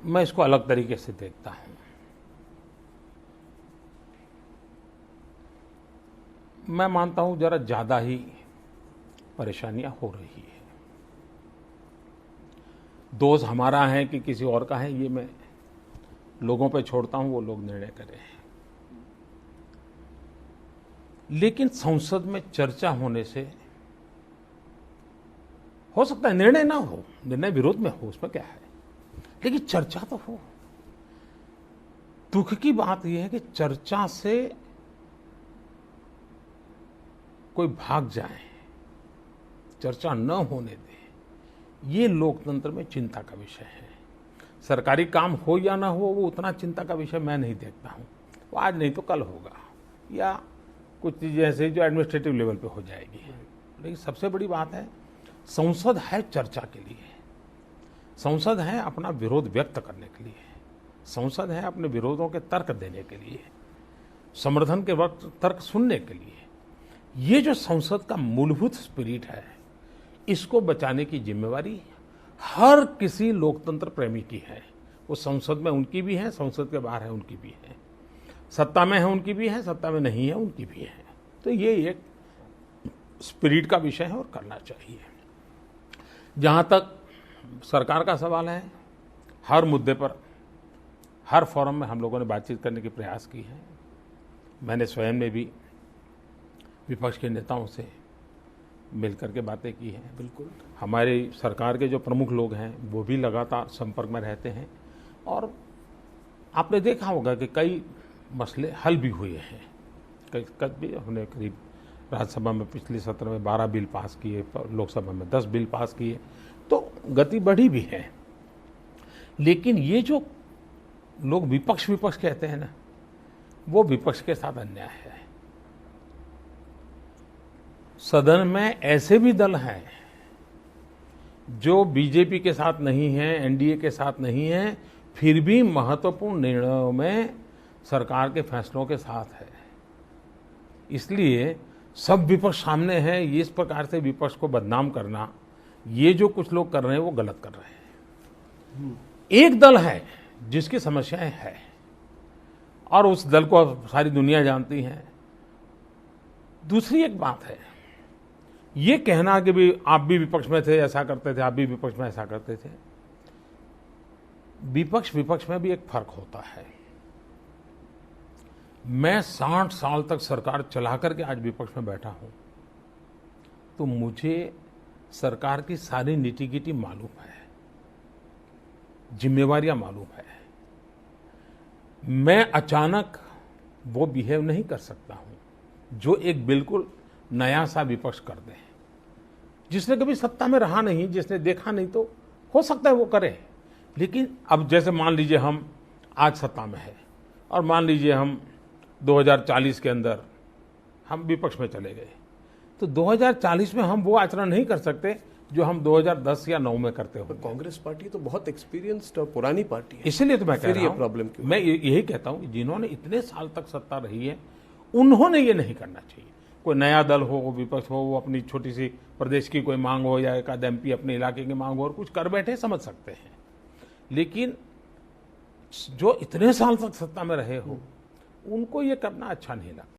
मैं इसको अलग तरीके से देखता हूं। मैं मानता हूं जरा ज्यादा ही परेशानियां हो रही है। दोष हमारा है कि किसी और का है, ये मैं लोगों पे छोड़ता हूं, वो लोग निर्णय करें। लेकिन संसद में चर्चा होने से हो सकता है निर्णय ना हो, निर्णय विरोध में हो, उसमें क्या है, लेकिन चर्चा तो हो। दुख की बात यह है कि चर्चा से कोई भाग जाए, चर्चा न होने दे, ये लोकतंत्र में चिंता का विषय है। सरकारी काम हो या ना हो, वो उतना चिंता का विषय मैं नहीं देखता हूं। वो आज नहीं तो कल होगा, या कुछ चीजें ऐसे जो एडमिनिस्ट्रेटिव लेवल पे हो जाएगी। लेकिन सबसे बड़ी बात है, संसद है चर्चा के लिए, संसद है अपना विरोध व्यक्त करने के लिए, संसद है अपने विरोधों के तर्क देने के लिए, समर्थन के वक्त तर्क सुनने के लिए। ये जो संसद का मूलभूत स्पिरिट है, इसको बचाने की जिम्मेवारी हर किसी लोकतंत्र प्रेमी की है। वो संसद में उनकी भी है, संसद के बाहर है उनकी भी है, सत्ता में है उनकी भी है, सत्ता में नहीं है उनकी भी है। तो ये एक स्पिरिट का विषय है और करना चाहिए। जहां तक सरकार का सवाल है, हर मुद्दे पर हर फोरम में हम लोगों ने बातचीत करने की प्रयास की है। मैंने स्वयं में भी विपक्ष के नेताओं से मिलकर के बातें की हैं। बिल्कुल, हमारे सरकार के जो प्रमुख लोग हैं वो भी लगातार संपर्क में रहते हैं, और आपने देखा होगा कि कई मसले हल भी हुए हैं। कई हमने करीब राज्यसभा में पिछले सत्र में 12 बिल पास किए, लोकसभा में 10 बिल पास किए, तो गति बढ़ी भी है। लेकिन ये जो लोग विपक्ष कहते हैं ना, वो विपक्ष के साथ अन्याय है। सदन में ऐसे भी दल हैं जो बीजेपी के साथ नहीं हैं, एनडीए के साथ नहीं हैं, फिर भी महत्वपूर्ण निर्णयों में सरकार के फैसलों के साथ है। इसलिए सब विपक्ष सामने है, ये इस प्रकार से विपक्ष को बदनाम करना, ये जो कुछ लोग कर रहे हैं वो गलत कर रहे हैं। एक दल है जिसकी समस्याएं हैं, और उस दल को सारी दुनिया जानती है। दूसरी एक बात है, ये कहना कि भी आप भी विपक्ष में थे, ऐसा करते थे, आप भी विपक्ष में ऐसा करते थे। विपक्ष में भी एक फर्क होता है। मैं 60 साल तक सरकार चला करके आज विपक्ष में बैठा हूं, तो मुझे सरकार की सारी नीति-गिटी मालूम है, जिम्मेवारियां मालूम है। मैं अचानक वो बिहेव नहीं कर सकता हूं जो एक बिल्कुल नया सा विपक्ष कर दे। जिसने कभी सत्ता में रहा नहीं, जिसने देखा नहीं, तो हो सकता है वो करे। लेकिन अब जैसे मान लीजिए हम आज सत्ता में है, और मान लीजिए हम 2040 के अंदर हम विपक्ष में चले गए, तो 2040 में हम वो आचरण नहीं कर सकते जो हम 2010 या 9 में करते हो। कांग्रेस पार्टी तो बहुत एक्सपीरियंस्ड और पुरानी पार्टी है, इसलिए तो मैं कह रहा हूं, प्रॉब्लम क्यों? मैं यही कहता हूं, जिन्होंने इतने साल तक सत्ता रही है, उन्होंने ये नहीं करना चाहिए। कोई नया दल हो, विपक्ष हो, वो अपनी छोटी सी प्रदेश की कोई मांग हो, या एक आध एमपी अपने इलाके की मांग हो, और कुछ कर बैठे, समझ सकते हैं। लेकिन जो इतने साल तक सत्ता में रहे हो, उनको ये करना अच्छा नहीं लगता।